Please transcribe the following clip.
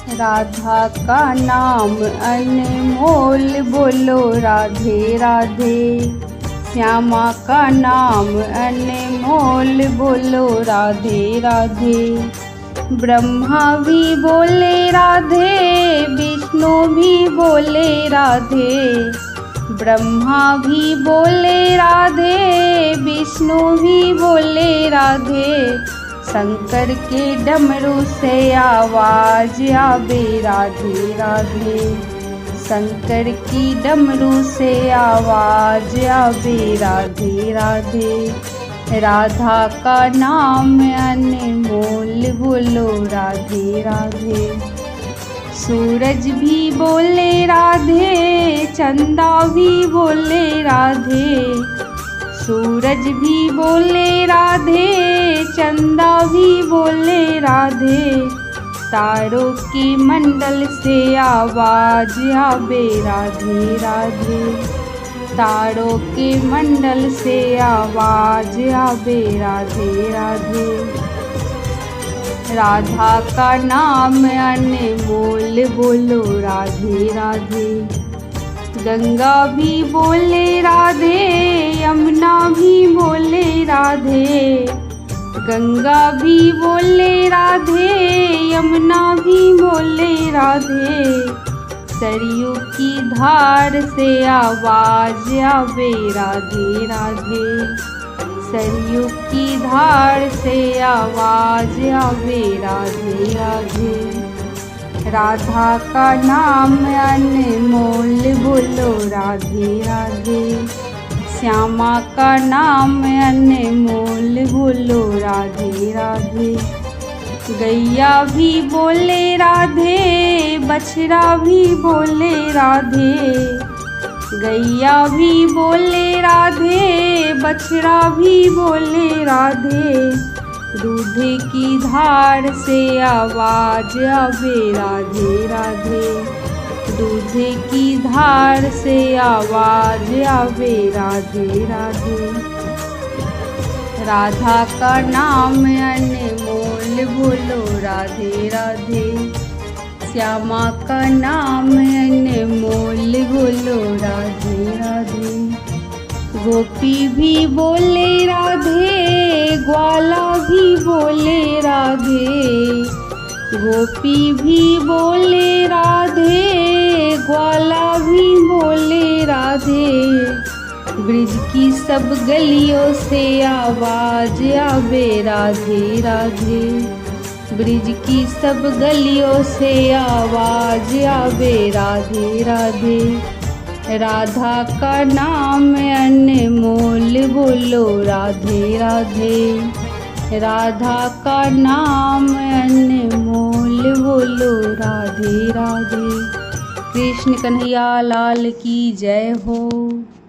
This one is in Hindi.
राधा का नाम अनमोल, बोलो राधे राधे। श्यामा का नाम अनमोल, बोलो राधे राधे। ब्रह्मा भी बोले राधे, विष्णु भी बोले राधे। ब्रह्मा भी बोले राधे, विष्णु भी बोले राधे। शंकर के डमरू से आवाज आवे राधे राधे। शंकर की डमरू से आवाज आवे राधे राधे। राधा का नाम अनमोल, बोलो राधे राधे। सूरज भी बोले राधे, चंदा भी बोले राधे। सूरज भी बोले राधे, चंदा भी बोले राधे। तारों के मंडल से आवाज आवे राधे राधे। तारों के मंडल से आवाज आवे राधे राधे। राधा का नाम अनमोल, बोलो राधे राधे। गंगा भी बोले राधे, यमुना भी बोले राधे। गंगा भी बोले राधे, यमुना भी बोले राधे। सरयू की धार से आवाज आवे राधे राधे। सरयू की धार से आवाज आवे राधे राधे। राधा का नाम अनमोल, बोलो राधे राधे। श्यामा का नाम अनमोल, बोलो राधे राधे। गैया भी बोले राधे, बछड़ा भी बोले राधे। गैया भी बोले राधे, बछड़ा भी बोले राधे। दूध की धार से आवाज आवे राधे राधे। दूध की धार से आवाज आवे राधे राधे। राधा का नाम अनमोल, बोलो राधे राधे। श्यामा का नाम अनमोल, बोलो राधे राधे। गोपी भी बोले राधे, ग्वाला भी बोले राधे। गोपी भी बोले राधे, ग्वाला भी बोले राधे। ब्रिज की सब गलियों से आवाज आवे राधे राधे। ब्रिज की सब गलियों से आवाज आवे राधे राधे। राधा का नाम अनमोल, बोलो राधे राधे। राधा का नाम अनमोल, बोलो राधे राधे। कृष्ण कन्हैया लाल की जय हो।